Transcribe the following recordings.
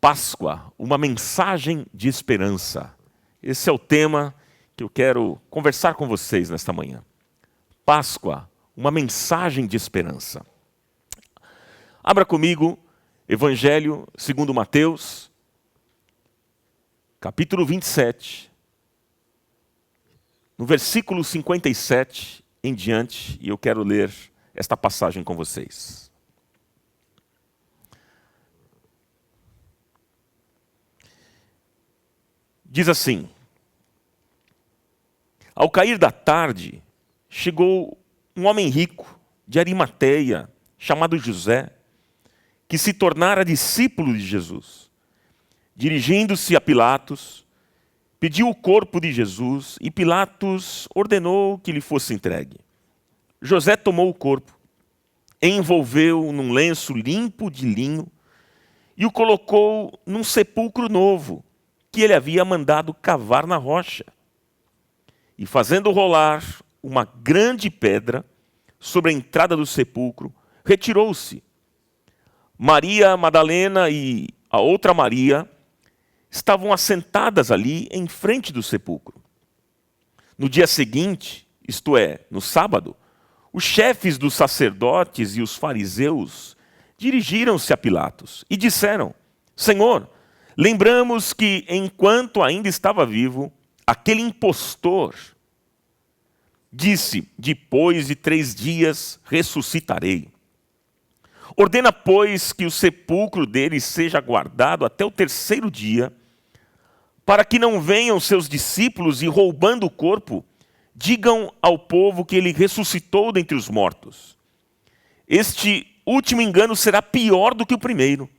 Páscoa, uma mensagem de esperança. Esse é o tema que eu quero conversar com vocês nesta manhã. Páscoa, uma mensagem de esperança. Abra comigo, Evangelho segundo Mateus, capítulo 27, no versículo 57 em diante, e eu quero ler esta passagem com vocês. Diz assim: ao cair da tarde, chegou um homem rico de Arimateia, chamado José, que se tornara discípulo de Jesus. Dirigindo-se a Pilatos, pediu o corpo de Jesus e Pilatos ordenou que lhe fosse entregue. José tomou o corpo, envolveu-o num lenço limpo de linho e o colocou num sepulcro novo, que ele havia mandado cavar na rocha. E fazendo rolar uma grande pedra sobre a entrada do sepulcro, retirou-se. Maria Madalena e a outra Maria estavam assentadas ali em frente do sepulcro. No dia seguinte, isto é, no sábado, os chefes dos sacerdotes e os fariseus dirigiram-se a Pilatos e disseram: Senhor, lembramos que, enquanto ainda estava vivo, aquele impostor disse: depois de 3 dias ressuscitarei. Ordena, pois, que o sepulcro dele seja guardado até o 3º dia, para que não venham seus discípulos e, roubando o corpo, digam ao povo que ele ressuscitou dentre os mortos. Este último engano será pior do que o primeiro.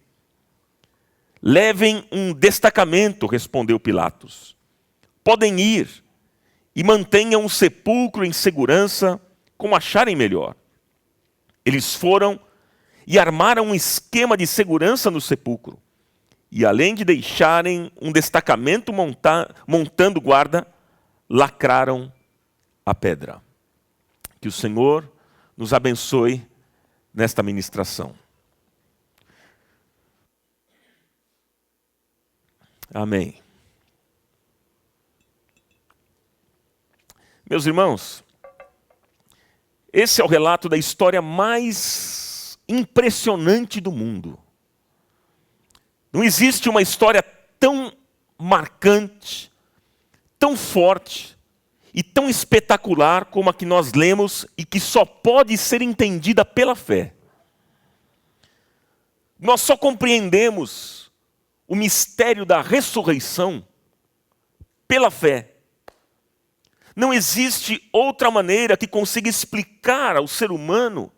Levem um destacamento, respondeu Pilatos. Podem ir e mantenham o sepulcro em segurança, como acharem melhor. Eles foram e armaram um esquema de segurança no sepulcro. E além de deixarem um destacamento montando guarda, lacraram a pedra. Que o Senhor nos abençoe nesta ministração. Amém. Meus irmãos, esse é o relato da história mais impressionante do mundo. Não existe uma história tão marcante, tão forte e tão espetacular como a que nós lemos e que só pode ser entendida pela fé. Nós só compreendemos o mistério da ressurreição pela fé. Não existe outra maneira que consiga explicar ao ser humano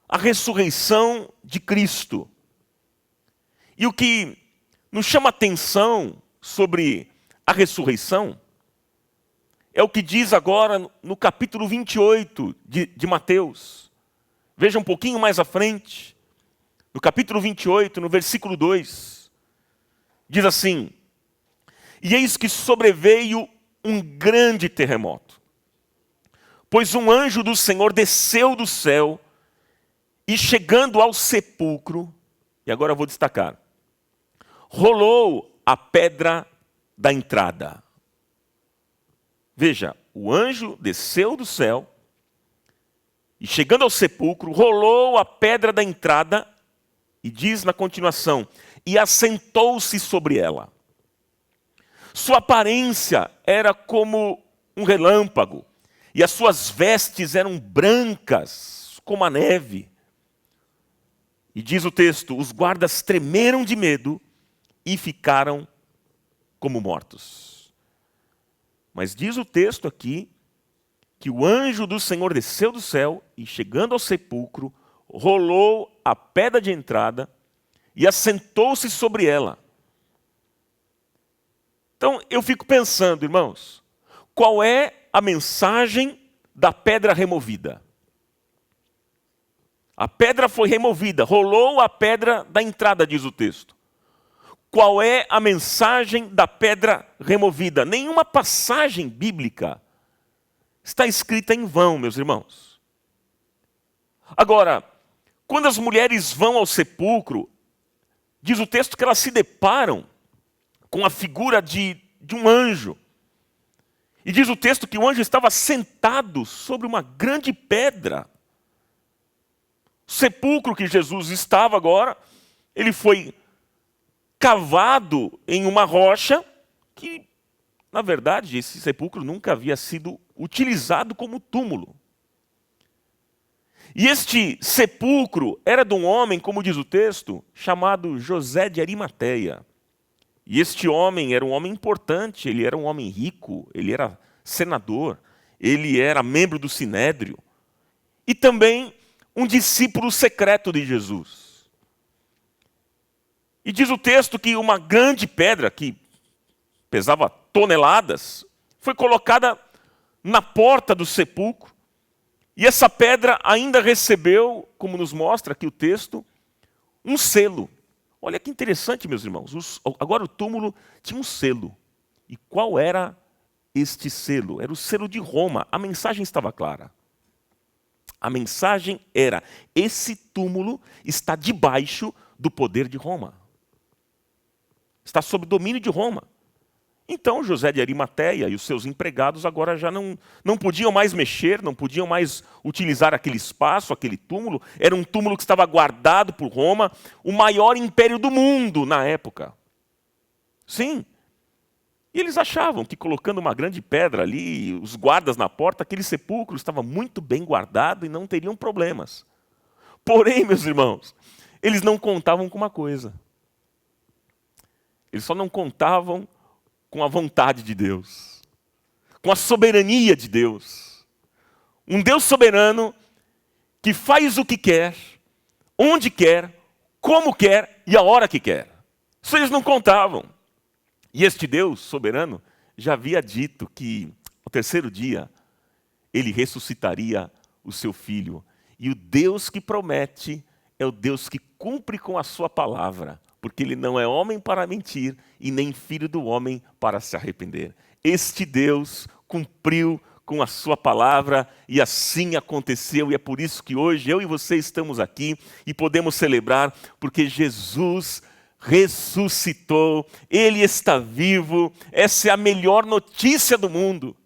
a ressurreição de Cristo. E o que nos chama a atenção sobre a ressurreição é o que diz agora no capítulo 28 de Mateus. Veja um pouquinho mais à frente, no capítulo 28, no versículo 2. Diz assim: e eis que sobreveio um grande terremoto, pois um anjo do Senhor desceu do céu e, chegando ao sepulcro, e agora eu vou destacar, rolou a pedra da entrada. Veja, o anjo desceu do céu e, chegando ao sepulcro, rolou a pedra da entrada e diz na continuação: e assentou-se sobre ela. Sua aparência era como um relâmpago, e as suas vestes eram brancas como a neve. E diz o texto: os guardas tremeram de medo e ficaram como mortos. Mas diz o texto aqui que o anjo do Senhor desceu do céu e, chegando ao sepulcro, rolou a pedra de entrada e assentou-se sobre ela. Então, eu fico pensando, irmãos, qual é a mensagem da pedra removida? A pedra foi removida, rolou a pedra da entrada, diz o texto. Qual é a mensagem da pedra removida? Nenhuma passagem bíblica está escrita em vão, meus irmãos. Agora, quando as mulheres vão ao sepulcro, diz o texto que elas se deparam com a figura de um anjo. E diz o texto que o anjo estava sentado sobre uma grande pedra. O sepulcro que Jesus estava agora, ele foi cavado em uma rocha que, na verdade, esse sepulcro nunca havia sido utilizado como túmulo. E este sepulcro era de um homem, como diz o texto, chamado José de Arimateia. E este homem era um homem importante, ele era um homem rico, ele era senador, ele era membro do Sinédrio. E também um discípulo secreto de Jesus. E diz o texto que uma grande pedra, que pesava toneladas, foi colocada na porta do sepulcro. E essa pedra ainda recebeu, como nos mostra aqui o texto, um selo. Olha que interessante, meus irmãos. Agora o túmulo tinha um selo. E qual era este selo? Era o selo de Roma. A mensagem estava clara. A mensagem era: esse túmulo está debaixo do poder de Roma. Está sob domínio de Roma. Então José de Arimateia e os seus empregados agora já não podiam mais mexer, não podiam mais utilizar aquele espaço, aquele túmulo. Era um túmulo que estava guardado por Roma, o maior império do mundo na época. Sim. E eles achavam que colocando uma grande pedra ali, os guardas na porta, aquele sepulcro estava muito bem guardado e não teriam problemas. Porém, meus irmãos, eles não contavam com uma coisa. Eles só não contavam com a vontade de Deus, com a soberania de Deus. Um Deus soberano que faz o que quer, onde quer, como quer e a hora que quer. Isso eles não contavam. E este Deus soberano já havia dito que ao terceiro dia ele ressuscitaria o seu filho. E o Deus que promete é o Deus que cumpre com a sua palavra, porque ele não é homem para mentir e nem filho do homem para se arrepender. Este Deus cumpriu com a sua palavra e assim aconteceu. E é por isso que hoje eu e você estamos aqui e podemos celebrar, porque Jesus ressuscitou, Ele está vivo. Essa é a melhor notícia do mundo.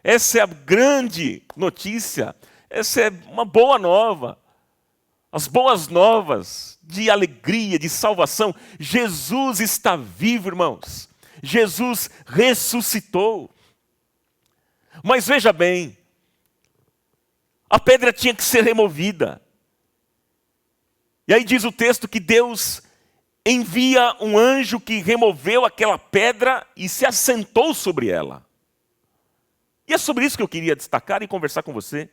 Essa é a grande notícia. Essa é uma boa nova. As boas novas de alegria, de salvação. Jesus está vivo, irmãos. Jesus ressuscitou. Mas veja bem, a pedra tinha que ser removida. E aí diz o texto que Deus envia um anjo que removeu aquela pedra e se assentou sobre ela. E é sobre isso que eu queria destacar e conversar com você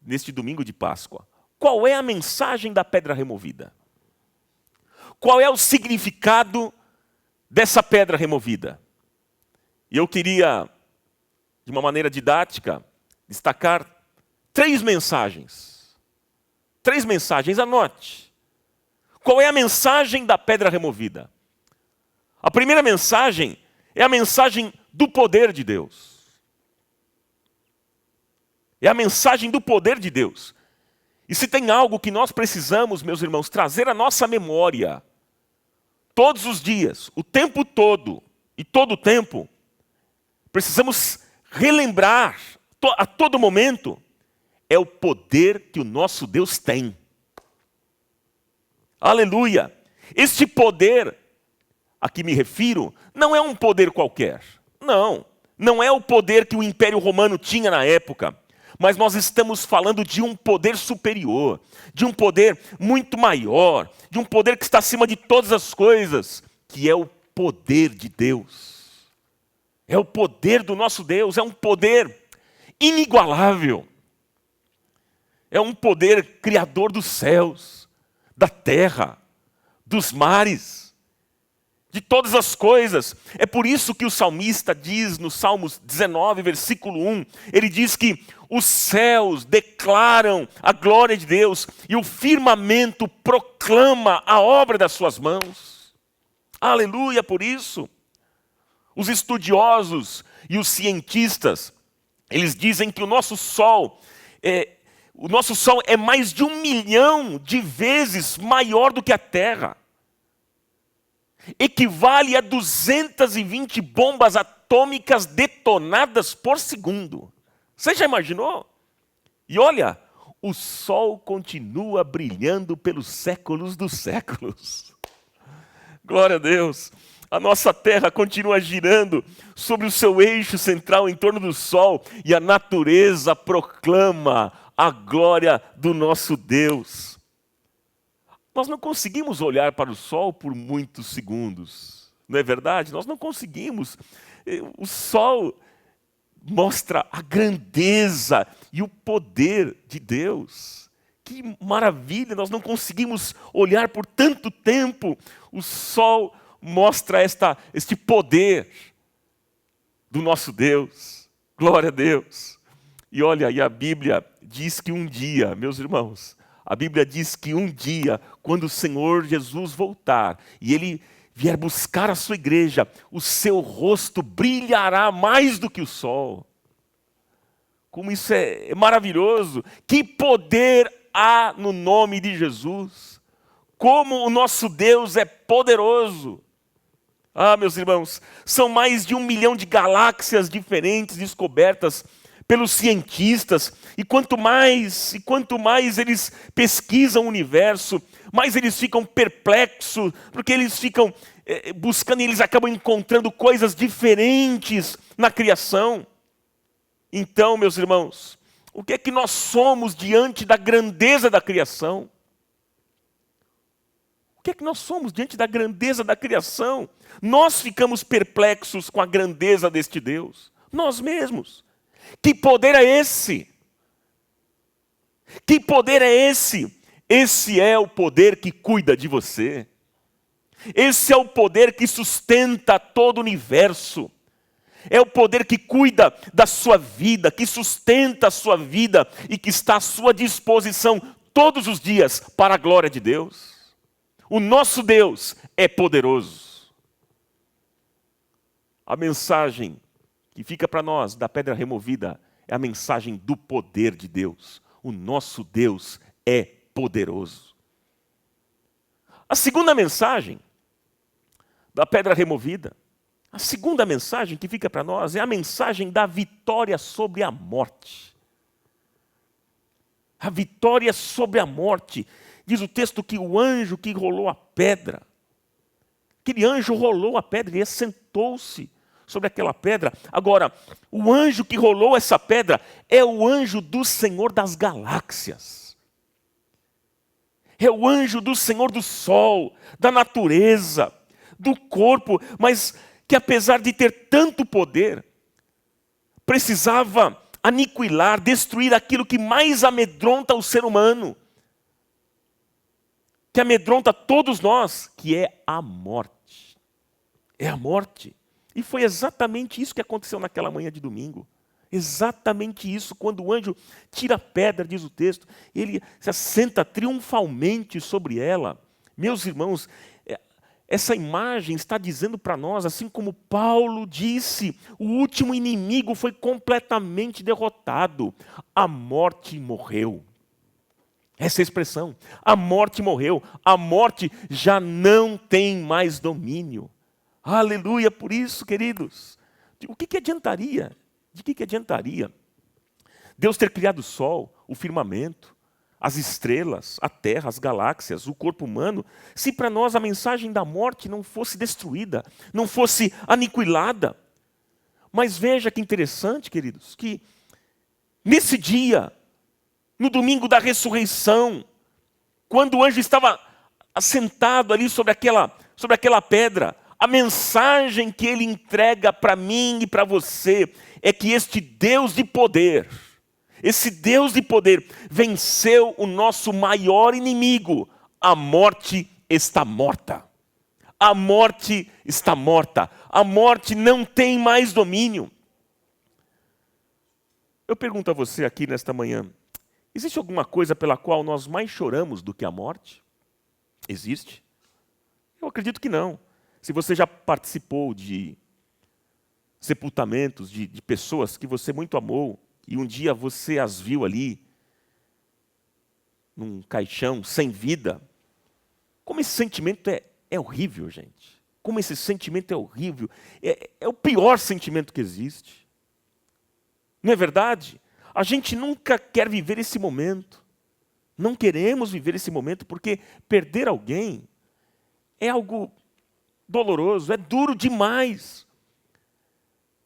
neste domingo de Páscoa. Qual é a mensagem da pedra removida? Qual é o significado dessa pedra removida? E eu queria, de uma maneira didática, destacar 3 mensagens. 3 mensagens, anote. Qual é a mensagem da pedra removida? A primeira mensagem é a mensagem do poder de Deus. É a mensagem do poder de Deus. E se tem algo que nós precisamos, meus irmãos, trazer à nossa memória, todos os dias, o tempo todo e todo o tempo, precisamos relembrar a todo momento, é o poder que o nosso Deus tem. Aleluia! Este poder a que me refiro não é um poder qualquer. Não é o poder que o Império Romano tinha na época. Mas nós estamos falando de um poder superior, de um poder muito maior, de um poder que está acima de todas as coisas, que é o poder de Deus. É o poder do nosso Deus, é um poder inigualável. É um poder criador dos céus, da terra, dos mares, de todas as coisas. É por isso que o salmista diz no Salmos 19, versículo 1, ele diz que os céus declaram a glória de Deus e o firmamento proclama a obra das suas mãos. Aleluia, por isso. Os estudiosos e os cientistas, eles dizem que o nosso Sol é mais de 1 milhão de vezes maior do que a Terra. equivale a 220 bombas atômicas detonadas por segundo. Você já imaginou? E olha, o Sol continua brilhando pelos séculos dos séculos. Glória a Deus. A nossa Terra continua girando sobre o seu eixo central em torno do Sol e a natureza proclama a glória do nosso Deus. Nós não conseguimos olhar para o Sol por muitos segundos, não é verdade? Nós não conseguimos. O Sol mostra a grandeza e o poder de Deus. Que maravilha, nós não conseguimos olhar por tanto tempo. O Sol mostra este poder do nosso Deus. Glória a Deus. E olha, e a Bíblia diz que um dia, meus irmãos, a Bíblia diz que um dia, quando o Senhor Jesus voltar e Ele vier buscar a sua igreja, o seu rosto brilhará mais do que o sol. Como isso é maravilhoso! Que poder há no nome de Jesus! Como o nosso Deus é poderoso! Ah, meus irmãos, são mais de 1 milhão de galáxias diferentes descobertas pelos cientistas, e quanto mais eles pesquisam o universo, mais eles ficam perplexos, porque eles ficam buscando e eles acabam encontrando coisas diferentes na criação. Então, meus irmãos, o que é que nós somos diante da grandeza da criação? O que é que nós somos diante da grandeza da criação? Nós ficamos perplexos com a grandeza deste Deus, nós mesmos. Que poder é esse? Que poder é esse? Esse é o poder que cuida de você. Esse é o poder que sustenta todo o universo. É o poder que cuida da sua vida, que sustenta a sua vida e que está à sua disposição todos os dias para a glória de Deus. O nosso Deus é poderoso. A mensagem que fica para nós da pedra removida é a mensagem do poder de Deus. O nosso Deus é poderoso. A segunda mensagem da pedra removida, a segunda mensagem que fica para nós é a mensagem da vitória sobre a morte. A vitória sobre a morte. Diz o texto que o anjo que rolou a pedra, aquele anjo rolou a pedra e assentou-se sobre aquela pedra. Agora, o anjo que rolou essa pedra é o anjo do Senhor das galáxias. É o anjo do Senhor do sol, da natureza, do corpo, mas que apesar de ter tanto poder, precisava aniquilar, destruir aquilo que mais amedronta o ser humano, que amedronta todos nós, que é a morte. É a morte. E foi exatamente isso que aconteceu naquela manhã de domingo. Exatamente isso, quando o anjo tira a pedra, diz o texto, ele se assenta triunfalmente sobre ela. Meus irmãos, essa imagem está dizendo para nós, assim como Paulo disse, o último inimigo foi completamente derrotado. A morte morreu. Essa é a expressão, a morte morreu. A morte já não tem mais domínio. Aleluia, por isso, queridos, o que adiantaria? De que adiantaria Deus ter criado o sol, o firmamento, as estrelas, a terra, as galáxias, o corpo humano, se para nós a mensagem da morte não fosse destruída, não fosse aniquilada? Mas veja que interessante, queridos, que nesse dia, no domingo da ressurreição, quando o anjo estava assentado ali sobre aquela pedra, a mensagem que ele entrega para mim e para você é que este Deus de poder, esse Deus de poder venceu o nosso maior inimigo. A morte está morta. A morte está morta. A morte não tem mais domínio. Eu pergunto a você aqui nesta manhã, existe alguma coisa pela qual nós mais choramos do que a morte? Existe? Eu acredito que não. Se você já participou de sepultamentos de pessoas que você muito amou, e um dia você as viu ali, num caixão, sem vida, como esse sentimento é horrível, gente. Como esse sentimento é horrível. É o pior sentimento que existe. Não é verdade? A gente nunca quer viver esse momento. Não queremos viver esse momento porque perder alguém é algo doloroso, é duro demais.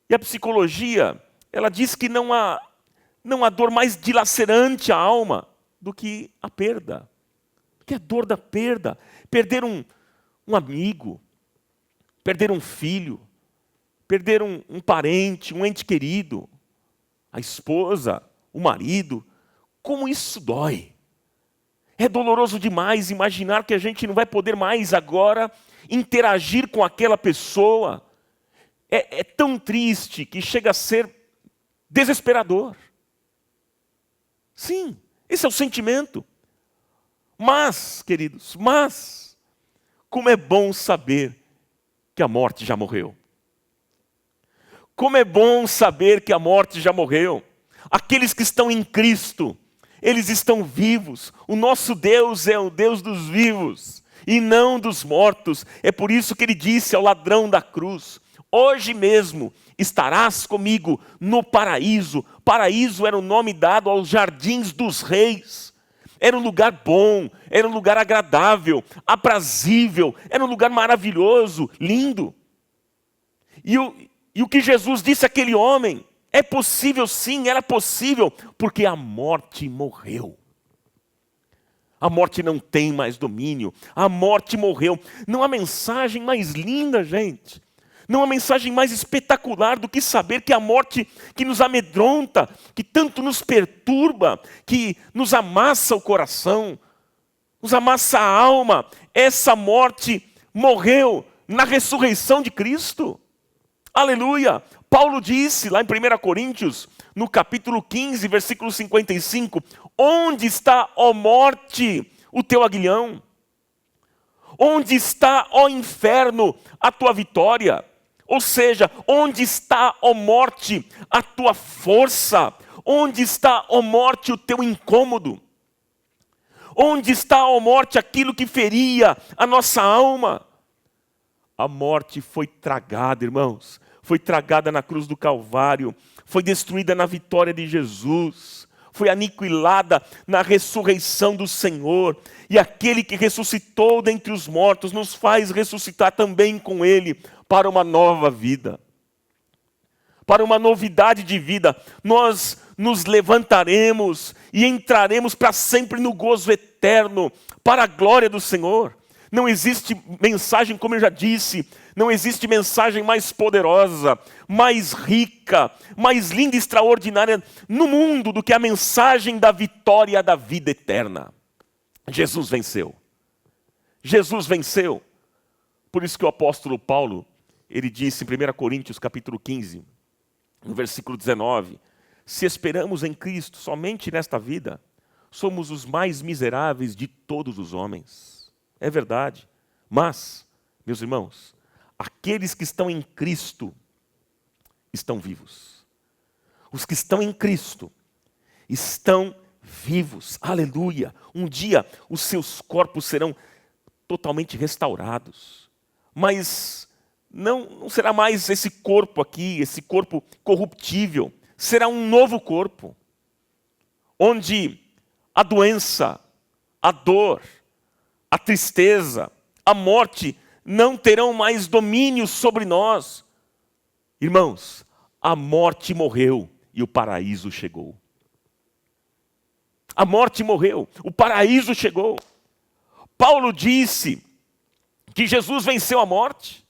E a psicologia, ela diz que não há dor mais dilacerante à alma do que a perda. Que é a dor da perda. Perder um amigo, perder um filho, perder um parente, um ente querido, a esposa, o marido. Como isso dói. É doloroso demais imaginar que a gente não vai poder mais agora interagir com aquela pessoa. É tão triste que chega a ser desesperador. Sim, esse é o sentimento. Mas, queridos, como é bom saber que a morte já morreu. Como é bom saber que a morte já morreu. Aqueles que estão em Cristo, eles estão vivos. O nosso Deus é o Deus dos vivos e não dos mortos. É por isso que ele disse ao ladrão da cruz: hoje mesmo estarás comigo no paraíso. Paraíso era o nome dado aos jardins dos reis. Era um lugar bom, era um lugar agradável, aprazível, era um lugar maravilhoso, lindo. E o que Jesus disse àquele homem: é possível sim, era possível, porque a morte morreu. A morte não tem mais domínio, a morte morreu. Não há mensagem mais linda, gente. Não há mensagem mais espetacular do que saber que a morte que nos amedronta, que tanto nos perturba, que nos amassa o coração, nos amassa a alma, essa morte morreu na ressurreição de Cristo. Aleluia! Paulo disse lá em 1 Coríntios, no capítulo 15, versículo 55, onde está, ó morte, o teu aguilhão? Onde está, ó inferno, a tua vitória? Ou seja, onde está, ó morte, a tua força? Onde está, ó morte, o teu incômodo? Onde está, ó morte, aquilo que feria a nossa alma? A morte foi tragada, irmãos. Foi tragada na cruz do Calvário. Foi destruída na vitória de Jesus. Foi aniquilada na ressurreição do Senhor. E aquele que ressuscitou dentre os mortos nos faz ressuscitar também com Ele para uma nova vida. Para uma novidade de vida. Nós nos levantaremos e entraremos para sempre no gozo eterno, para a glória do Senhor. Não existe mensagem, como eu já disse, não existe mensagem mais poderosa, mais rica, mais linda e extraordinária no mundo do que a mensagem da vitória da vida eterna. Jesus venceu. Jesus venceu. Por isso que o apóstolo Paulo, ele disse em 1 Coríntios capítulo 15, no versículo 19, se esperamos em Cristo somente nesta vida, somos os mais miseráveis de todos os homens. É verdade. Mas, meus irmãos, aqueles que estão em Cristo estão vivos. Os que estão em Cristo estão vivos. Aleluia. Um dia os seus corpos serão totalmente restaurados. Mas não será mais esse corpo aqui, esse corpo corruptível. Será um novo corpo, onde a doença, a dor, a tristeza, a morte não terão mais domínio sobre nós. Irmãos, a morte morreu e o paraíso chegou. A morte morreu, o paraíso chegou. Paulo disse que Jesus venceu a morte.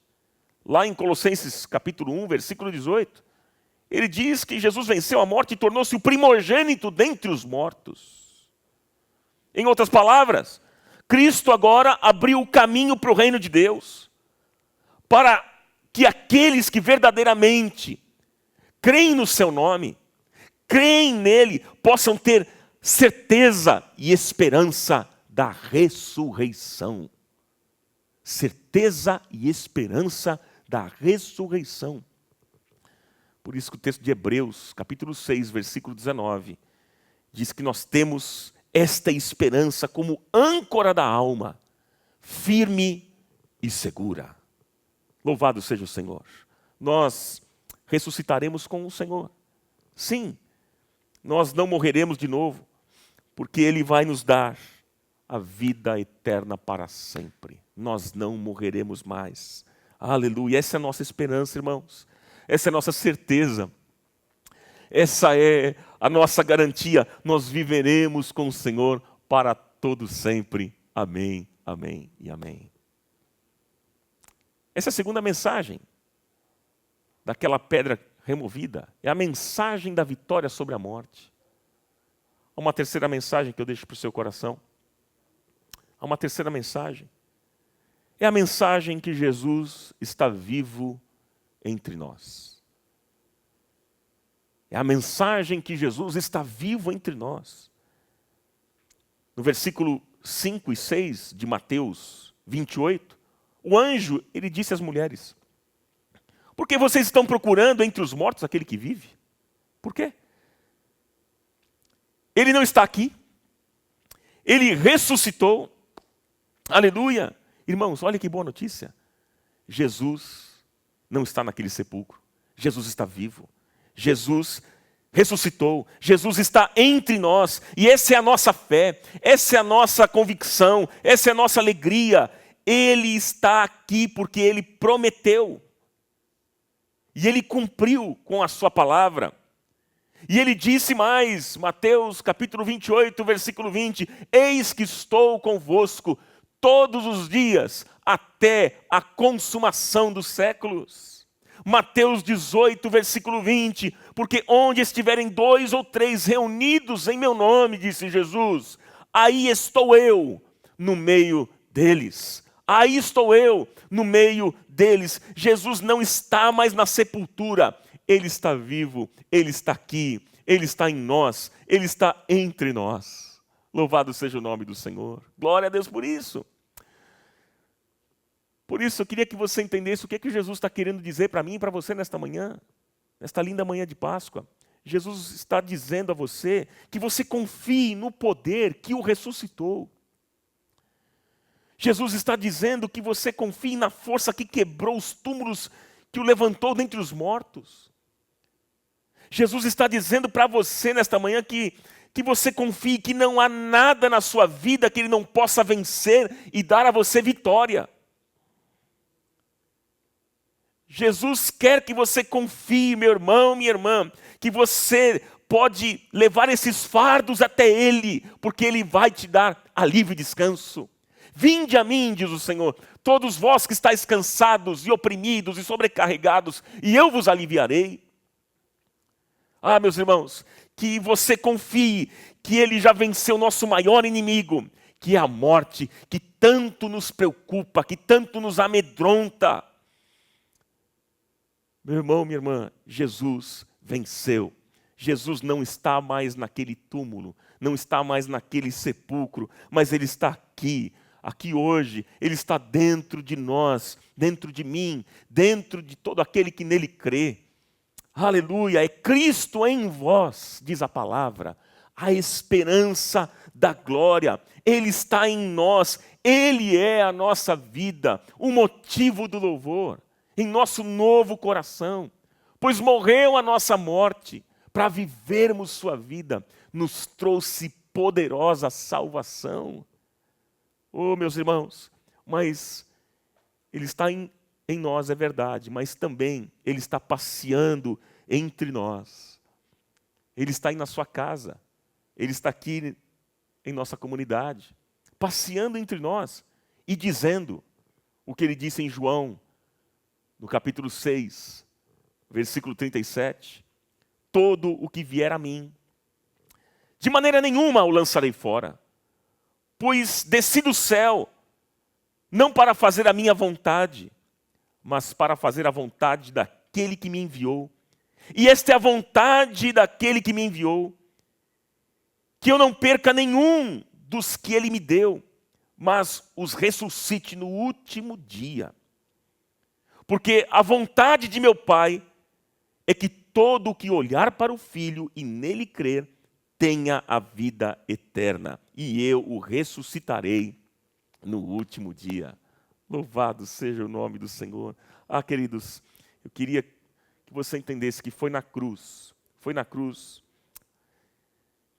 Lá em Colossenses capítulo 1, versículo 18. Ele diz que Jesus venceu a morte e tornou-se o primogênito dentre os mortos. Em outras palavras, Cristo agora abriu o caminho para o reino de Deus, para que aqueles que verdadeiramente creem no seu nome, creem nele, possam ter certeza e esperança da ressurreição. Certeza e esperança da ressurreição. Por isso que o texto de Hebreus, capítulo 6, versículo 19, diz que nós temos esta esperança como âncora da alma, firme e segura. Louvado seja o Senhor. Nós ressuscitaremos com o Senhor. Sim, nós não morreremos de novo, porque Ele vai nos dar a vida eterna para sempre. Nós não morreremos mais. Aleluia. Essa é a nossa esperança, irmãos. Essa é a nossa certeza. Essa é a nossa garantia. Nós viveremos com o Senhor para todo sempre. Amém, amém e amém. Essa é a segunda mensagem daquela pedra removida. É a mensagem da vitória sobre a morte. Há uma terceira mensagem que eu deixo para o seu coração. Há uma terceira mensagem. É a mensagem que Jesus está vivo entre nós. É a mensagem que Jesus está vivo entre nós. No versículo 5 e 6 de Mateus 28, o anjo, ele disse às mulheres: por que vocês estão procurando entre os mortos aquele que vive? Por quê? Ele não está aqui. Ele ressuscitou. Aleluia. Irmãos, olha que boa notícia. Jesus não está naquele sepulcro. Jesus está vivo. Jesus ressuscitou. Jesus está entre nós. E essa é a nossa fé. Essa é a nossa convicção. Essa é a nossa alegria. Ele está aqui porque Ele prometeu. E Ele cumpriu com a sua palavra. E Ele disse mais, Mateus capítulo 28, versículo 20, eis que estou convosco todos os dias, até a consumação dos séculos. Mateus 18, versículo 20, porque onde estiverem 2 ou 3 reunidos em meu nome, disse Jesus, aí estou eu no meio deles. Aí estou eu no meio deles. Jesus não está mais na sepultura. Ele está vivo, Ele está aqui, Ele está em nós, Ele está entre nós. Louvado seja o nome do Senhor. Glória a Deus por isso. Por isso eu queria que você entendesse o que Jesus está querendo dizer para mim e para você nesta manhã, nesta linda manhã de Páscoa. Jesus está dizendo a você que você confie no poder que o ressuscitou. Jesus está dizendo que você confie na força que quebrou os túmulos, que o levantou dentre os mortos. Jesus está dizendo para você nesta manhã que você confie que não há nada na sua vida que Ele não possa vencer e dar a você vitória. Jesus quer que você confie, meu irmão, minha irmã, que você pode levar esses fardos até Ele, porque Ele vai te dar alívio e descanso. Vinde a mim, diz o Senhor, todos vós que estáis cansados e oprimidos e sobrecarregados, e eu vos aliviarei. Ah, meus irmãos, que você confie que Ele já venceu o nosso maior inimigo, que é a morte, que tanto nos preocupa, que tanto nos amedronta. Meu irmão, minha irmã, Jesus venceu. Jesus não está mais naquele túmulo, não está mais naquele sepulcro, mas Ele está aqui hoje. Ele está dentro de nós, dentro de mim, dentro de todo aquele que nele crê. Aleluia, é Cristo em vós, diz a palavra, a esperança da glória. Ele está em nós, Ele é a nossa vida, o motivo do louvor, em nosso novo coração, pois morreu a nossa morte, para vivermos sua vida, nos trouxe poderosa salvação. Oh, meus irmãos, mas Ele está em nós, é verdade, mas também Ele está passeando entre nós. Ele está aí na sua casa, Ele está aqui em nossa comunidade, passeando entre nós e dizendo o que Ele disse em João, no capítulo 6, versículo 37, todo o que vier a mim, de maneira nenhuma o lançarei fora, pois desci do céu, não para fazer a minha vontade, mas para fazer a vontade daquele que me enviou. E esta é a vontade daquele que me enviou, que eu não perca nenhum dos que Ele me deu, mas os ressuscite no último dia. Porque a vontade de meu Pai é que todo o que olhar para o Filho e nele crer, tenha a vida eterna, e eu o ressuscitarei no último dia. Louvado seja o nome do Senhor. Ah, queridos, eu queria que você entendesse que foi na cruz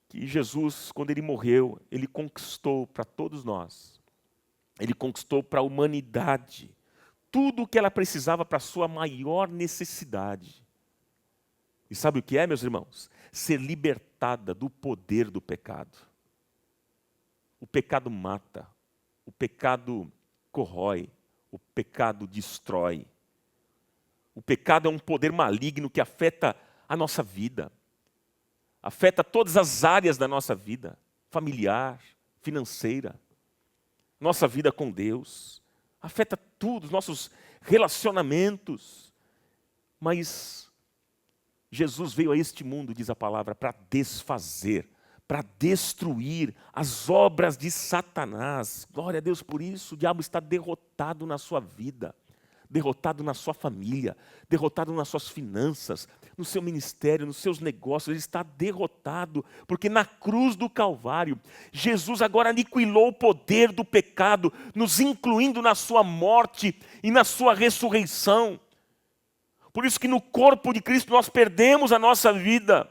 que Jesus, quando ele morreu, ele conquistou para todos nós, ele conquistou para a humanidade tudo o que ela precisava para a sua maior necessidade. E sabe o que é, meus irmãos? Ser libertada do poder do pecado. O pecado mata, o pecado corrói, o pecado destrói. O pecado é um poder maligno que afeta a nossa vida. Afeta todas as áreas da nossa vida, familiar, financeira, nossa vida com Deus. Afeta tudo, os nossos relacionamentos. Mas Jesus veio a este mundo, diz a palavra, para desfazer, para destruir as obras de Satanás. Glória a Deus por isso. O diabo está derrotado na sua vida, derrotado na sua família, derrotado nas suas finanças, no seu ministério, nos seus negócios. Ele está derrotado, porque na cruz do Calvário, Jesus agora aniquilou o poder do pecado, nos incluindo na sua morte e na sua ressurreição. Por isso que no corpo de Cristo nós perdemos a nossa vida,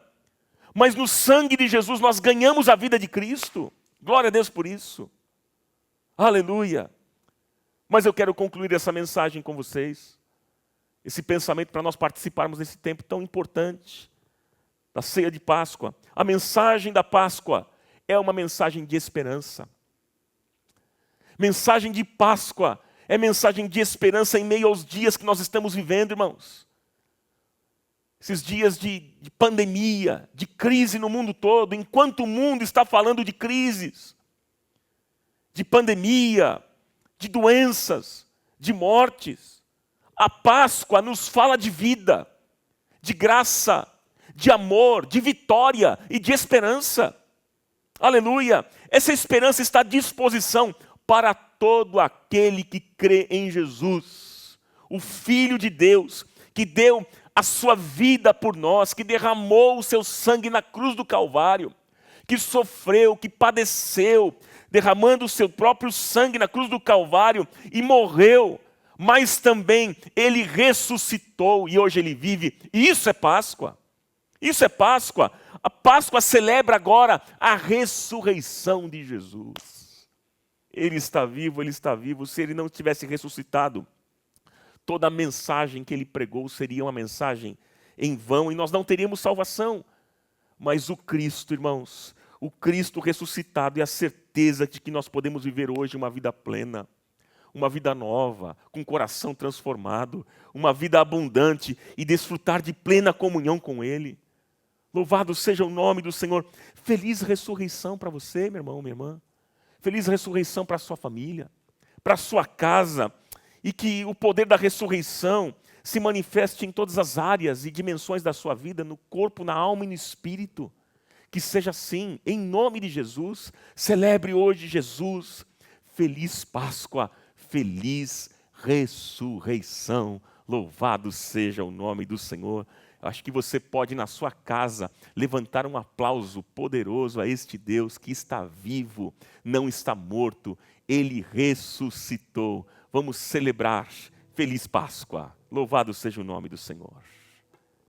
mas no sangue de Jesus nós ganhamos a vida de Cristo. Glória a Deus por isso. Aleluia. Mas eu quero concluir essa mensagem com vocês, esse pensamento para nós participarmos desse tempo tão importante, da ceia de Páscoa. A mensagem da Páscoa é uma mensagem de esperança. Mensagem de Páscoa é mensagem de esperança em meio aos dias que nós estamos vivendo, irmãos. Esses dias de pandemia, de crise no mundo todo, enquanto o mundo está falando de crises, de pandemia, de doenças, de mortes, a Páscoa nos fala de vida, de graça, de amor, de vitória e de esperança. Aleluia! Essa esperança está à disposição para todo aquele que crê em Jesus, o Filho de Deus, que deu a sua vida por nós, que derramou o seu sangue na cruz do Calvário, que sofreu, que padeceu, derramando o seu próprio sangue na cruz do Calvário e morreu, mas também ele ressuscitou e hoje ele vive. E isso é Páscoa. Isso é Páscoa. A Páscoa celebra agora a ressurreição de Jesus. Ele está vivo, ele está vivo. Se ele não tivesse ressuscitado, toda a mensagem que ele pregou seria uma mensagem em vão e nós não teríamos salvação. Mas o Cristo, irmãos, o Cristo ressuscitado é a certeza de que nós podemos viver hoje uma vida plena, uma vida nova, com o coração transformado, uma vida abundante e desfrutar de plena comunhão com Ele. Louvado seja o nome do Senhor. Feliz ressurreição para você, meu irmão, minha irmã. Feliz ressurreição para a sua família, para a sua casa. E que o poder da ressurreição se manifeste em todas as áreas e dimensões da sua vida, no corpo, na alma e no espírito. Que seja assim, em nome de Jesus. Celebre hoje Jesus. Feliz Páscoa, feliz ressurreição. Louvado seja o nome do Senhor. Acho que você pode, na sua casa, levantar um aplauso poderoso a este Deus que está vivo, não está morto. Ele ressuscitou. Vamos celebrar. Feliz Páscoa. Louvado seja o nome do Senhor.